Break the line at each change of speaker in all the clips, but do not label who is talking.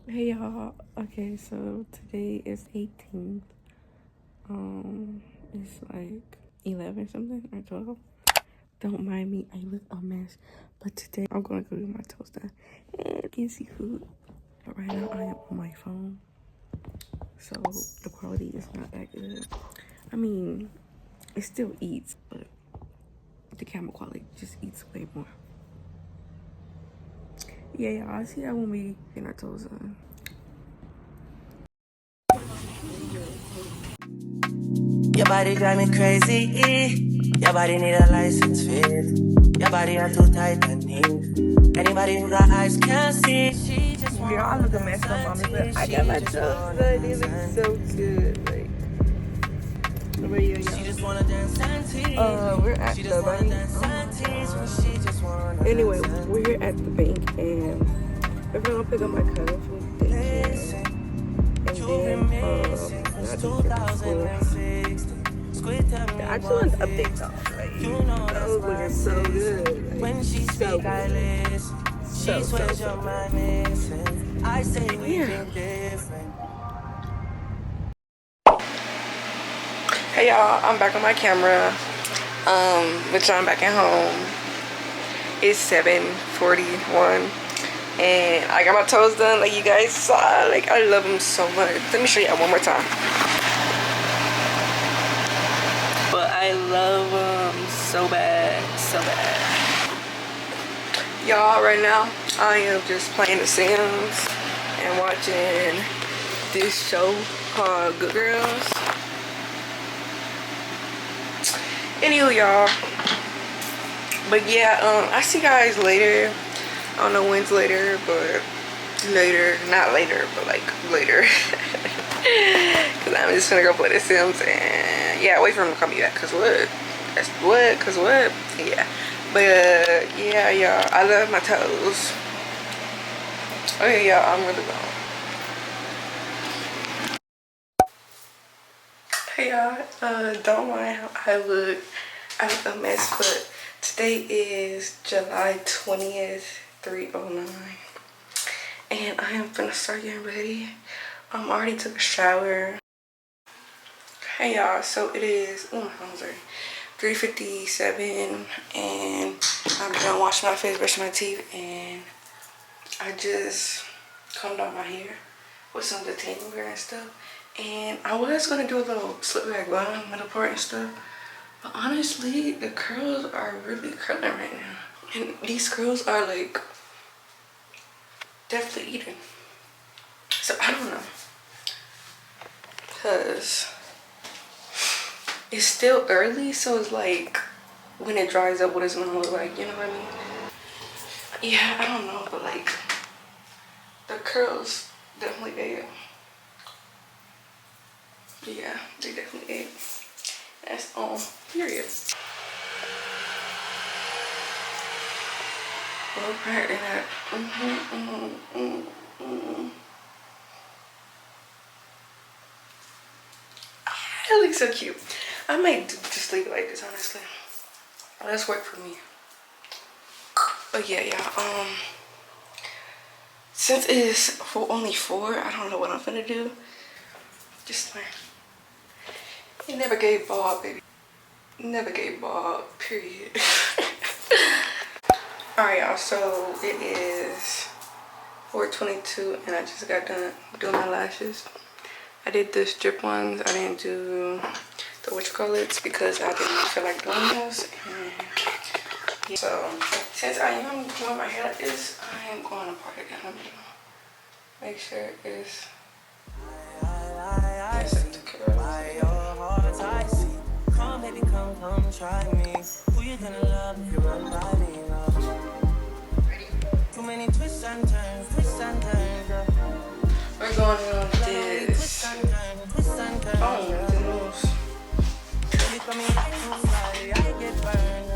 Hey y'all. Okay, so today is 18th. It's like 11 something or 12. Don't mind me, I look a mess. But today I'm gonna go get my toes done and get seafood. But right now I am on my phone, so the quality is not that good. I mean, it still eats, but the camera quality just eats way more. Yeah, y'all, I see that when we get our toes done.
Your body drive me crazy. Your body need a license fit. Your body are too tight and neat. Anybody who got eyes can't see.
Girl, I look a mess up on me, but I got my toes done. They look so good. Like, where you
She
y'all?
just wanna dance and tease.
We're at the bank. Anyway, we're here at the bank, and we're gonna pick up my cousin from daycare, and then not daycare, school. Yeah, I just want to update y'all. Like, those looking so good. Like, so good. So good.
I say we
Yeah.
think different.
Hey y'all, I'm back on my camera. Which I'm back at home. It's 7:41 and I got my toes done like you guys saw. Like, I love them so much. Let me show you one more time. But I love them so bad, so bad. Y'all, right now I am just playing The Sims and watching this show called Good Girls. Anywho, y'all, but yeah, I see you guys later. I don't know when's later, but later, not later, but like later. Cause I'm just gonna go play The Sims, and yeah, wait for him to call me back. Cause what? That's what? Cause what? Yeah. But yeah, y'all, I love my toes. Okay, y'all, I'm really gone. Hey y'all, don't mind how I look. I look a mess, but today is July 20th, 3:09, and I am finna start getting ready. I already took a shower. Hey y'all, so it is, oh my phone's ready, 3:57, and I'm done washing my face, brushing my teeth, and I just combed out my hair with some detangle and stuff. And I was gonna do a little slip back bun, middle part and stuff, but honestly, the curls are really curling right now. And these curls are like definitely eating. So I don't know. Cause it's still early, so it's like when it dries up, what it's gonna look like, you know what I mean? Yeah, I don't know, but like the curls definitely ate. Yeah, they definitely ate. That's on period. Well, apparently that. It looks so cute. I might just leave it like this, honestly. That's work for me. But yeah, since it is for only 4, I don't know what I'm gonna do. Just like, it never gave ball, baby. Never gave ball, period. Alright, y'all, so it is 4:22, and I just got done doing my lashes. I did the strip ones. I didn't do the whatchamacallits because I didn't feel like doing those. And yeah. So since I am doing my hair like this, I am going to part it down the middle. Make sure it's
Come, baby, come, try me. Who you gonna love if you run by me, love? Too many twists and turns, girl.
we're going on this. Oh, the nose.
You coming right from fire, I get burned.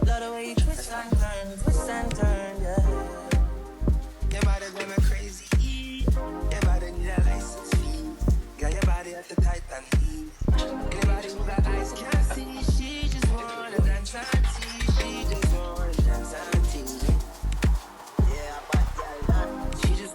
Love the way you twist and turn, yeah. Your body going crazy, your body need a license fee. Got your body at the Titan heat. Anybody who got eyes can't see, she just wanna dance and tease. She just wanna dance and tease. Yeah, but yeah, she just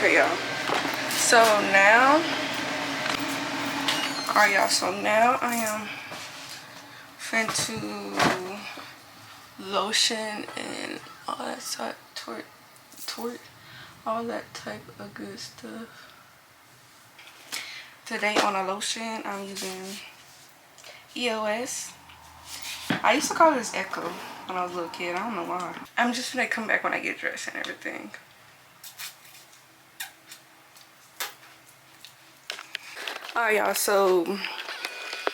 Okay, y'all. So now, alright, y'all. So now I am finna lotion and all that type all that type of good stuff. Today on a lotion, I'm using EOS. I used to call this Echo when I was a little kid. I don't know why. I'm just gonna come back when I get dressed and everything. Alright, y'all. So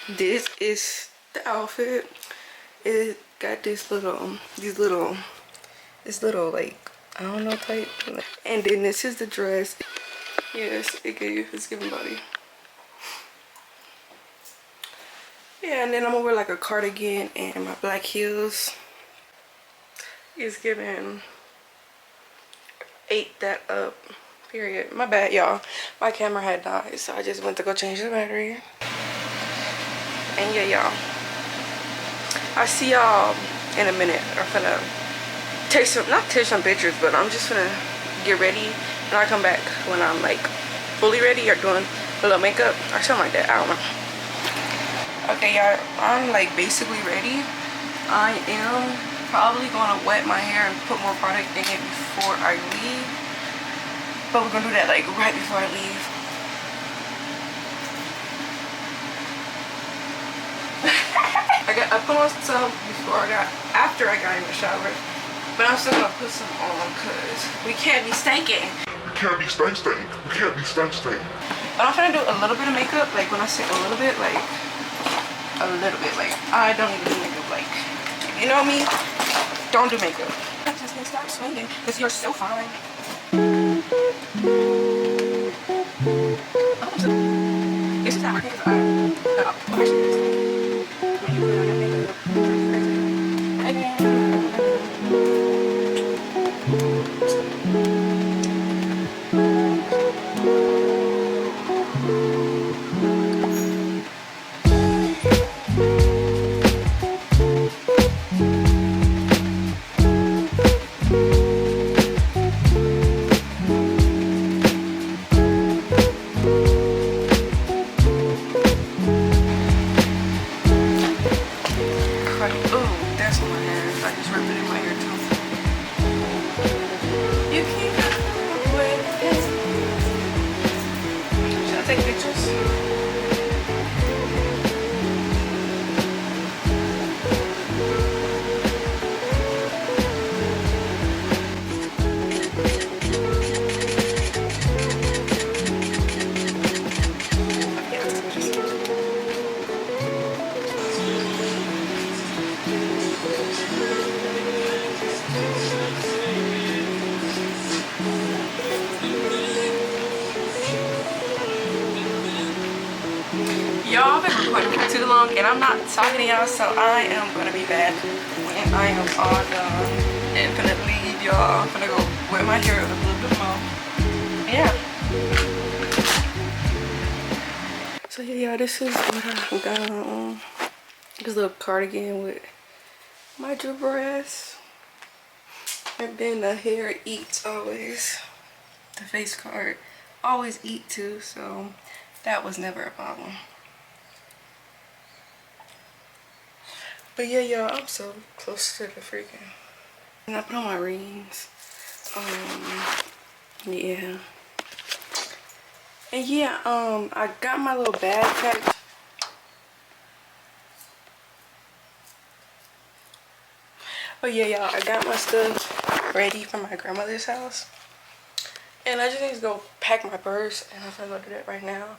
this is the outfit. It got this little like, I don't know, type. And then this is the dress. Yes, it's giving body. Yeah, and then I'm gonna wear like a cardigan and my black heels. It's giving ate that up, period. My bad, y'all. My camera had died, so I just went to go change the battery. And yeah, y'all, I see y'all in a minute. I'm gonna not take some pictures, but I'm just gonna get ready and I'll come back when I'm like fully ready or doing a little makeup or something like that. I don't know. Okay, y'all, I'm like basically ready. I am probably gonna wet my hair and put more product in it before I leave, but we're gonna do that like right before I leave. I put on some after I got in the shower, but I'm still gonna put some on because we can't be stinking. We can't be stink. But I'm trying to do a little bit of makeup, like when I say a little bit, like I don't even do makeup, like, if you know me, don't do makeup. I just need to stop swinging because you're so fine. This is not working because when you put on your makeup, take pictures. Y'all been recording for too long and I'm not talking to y'all, so I am gonna be back when I am all done and gonna leave y'all. I'm gonna go wear my hair a little bit more. Yeah. So yeah, y'all, this is what I got on. This little cardigan with my dress. And then the hair eats always. The face card always eat too, so that was never a problem. But yeah, y'all, I'm so close to the freaking. And I put on my rings. Yeah. And yeah, I got my little bag packed. But yeah, y'all, I got my stuff ready for my grandmother's house. And I just need to go pack my purse, and I'm gonna go do that right now.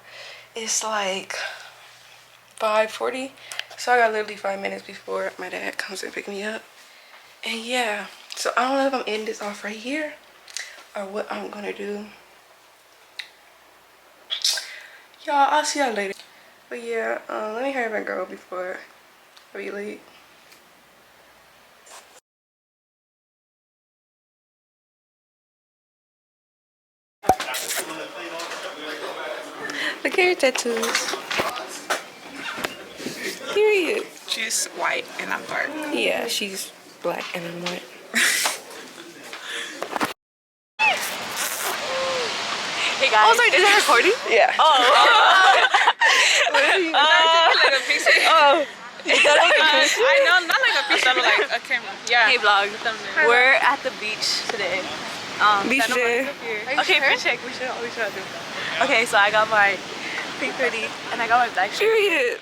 It's like 5:40, so I got literally 5 minutes before my dad comes and pick me up. And yeah, so I don't know if I'm ending this off right here or what I'm gonna do. Y'all, I'll see y'all later. But yeah, let me hurry up and go before I be late. Look at your tattoos. Period.
She's white and I'm dark.
Yeah, she's black and I'm white.
guys.
Oh, sorry, is it recording?
Yeah.
Oh.
Like a picture.
Oh.
I know, not like a picture, but like a camera. Yeah.
Hey vlog. We're at the beach today.
Beach day.
Okay, fish check. We should do. Okay, so I got my pink hoodie and I got my black shirt.
Period.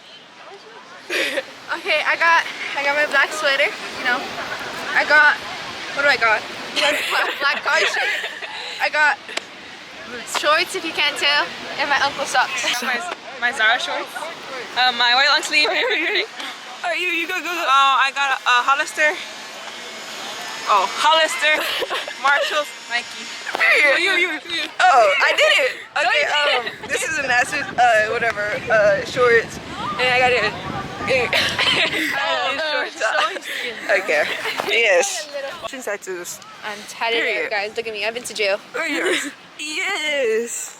Okay, I got my black sweater, you know. I got, what do I got? Black guard shirt. I got shorts, if you can't tell, and my uncle socks.
My Zara shorts. My white long sleeve.
Are you go.
I got a Hollister. Oh, Hollister, Marshalls, Nike.
You. Oh, I did it. Okay. This is a NASA shorts, and I got it. Shorts. Okay. Yes. Tattoos.
I'm tatted
Period.
guys. Look at me. I've been to jail.
Where are yours? Yes.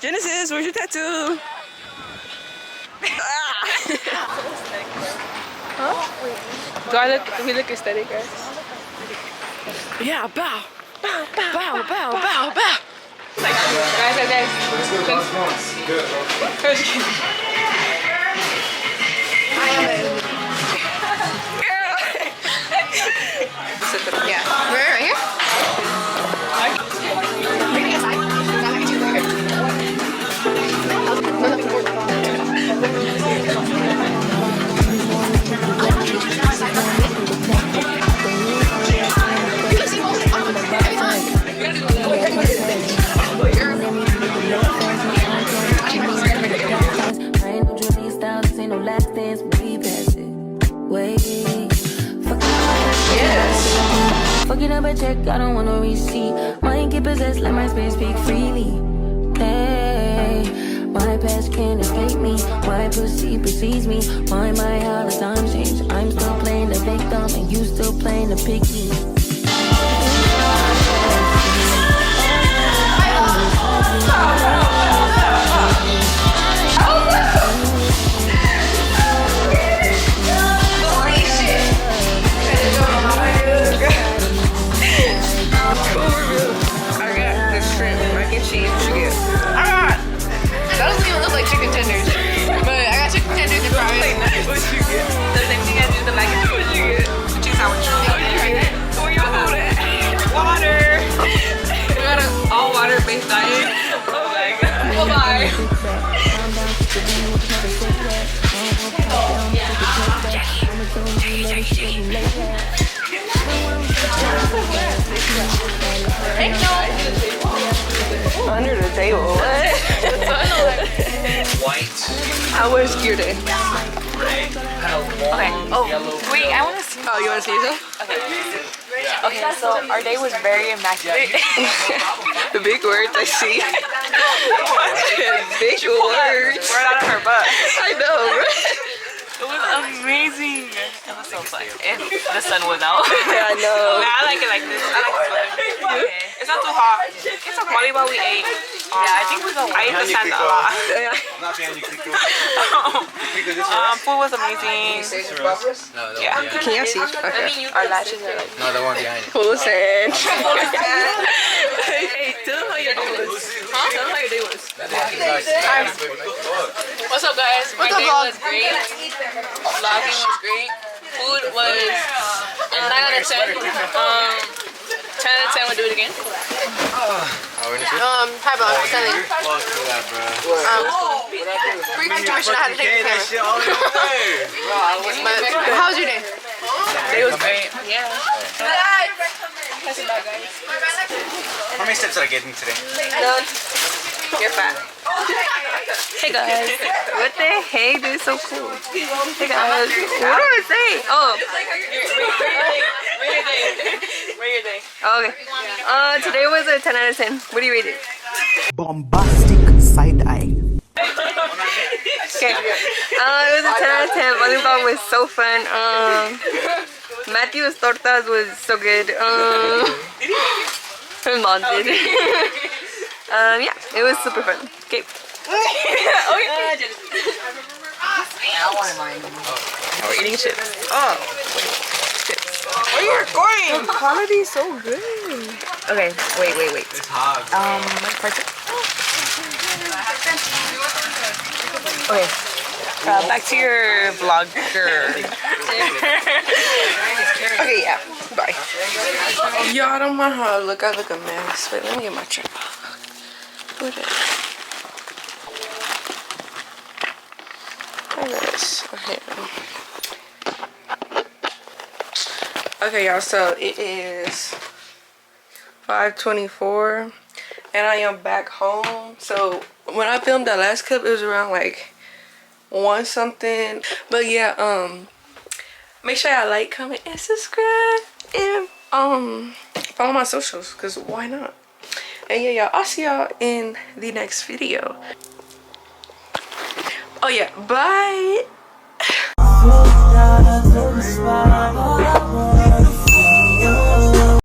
Genesis, where's your tattoo?
Do we look aesthetic, guys?
Yeah, bow. Bow.
Guys.
Yeah. We're right here.
Fuck it up a check, I don't want no receipt. Mind get possessed, let my spirit speak freely. Hey, my past can't escape me. My pussy precedes me. Why my how the times change? I'm still playing the victim and you still playing the picky.
That doesn't even look like chicken tenders. But I got chicken tenders and fries.
What you get? The same thing I do the mac and cheese. What you get? The cheese sandwich. Where your food at? Water. We got an all water based diet. Oh my god. Bye-bye.
Under the table. What?
White,
How was your day?
red,
Okay. Oh, wait, I want to see.
Oh, you want to see yourself?
Okay, so our day was very immaculate.
The big words I see. Big words.
We're out of her butt.
I know, right?
It was amazing. It was so fun. If the sun was out.
Yeah, I know.
I like it like this. I like this weather. Okay. It's not too hot. It's okay. Volleyball we ate. Yeah, I think we go. I ate the sand a lot.
Yeah.
Food was amazing. Yeah.
Can y'all see? Okay.
Our lashes are like.
no, the one behind it.
Full of sand. Hey, tell them how your day was. Huh? Tell them how your day was.
What's up, guys? My day was great. Vlogging was great. Food was 9 out of 10. 10 out of 10 would do it again.
Hi, Bob. What's that mean?
Fuck that, bro.
Free tuition, I had to take the camera. But how was your day?
Day was great.
Yeah.
How many steps did I get in today?
None. You're fat.
Hey guys.
What the heck? This is so cool. Hey guys. What do I say? Oh.
Where your day?
Okay. Today was a 10 out of 10. What do you rate it?
Bombastic side eye.
Okay. It was a 10 out of 10. Volleyball was so fun. Matthew's tortas was so good. Her mom did. Yeah, it was super fun. Okay.
We're eating chips.
Oh. Chips. Where are you recording? The quality is so good.
Okay, wait.
It's hot.
Part two.
Okay. Back to your vlogger.
Okay, yeah. Bye. Y'all don't mind how I look. I look a mess. Wait, let me get my tripod. What is it? Okay, y'all, so it is 5:24 and I am back home. So when I filmed that last clip, it was around like 1 something. But yeah, make sure y'all like, comment, and subscribe, and follow my socials, because why not? And yeah, y'all, I'll see y'all in the next video. Oh yeah, bye.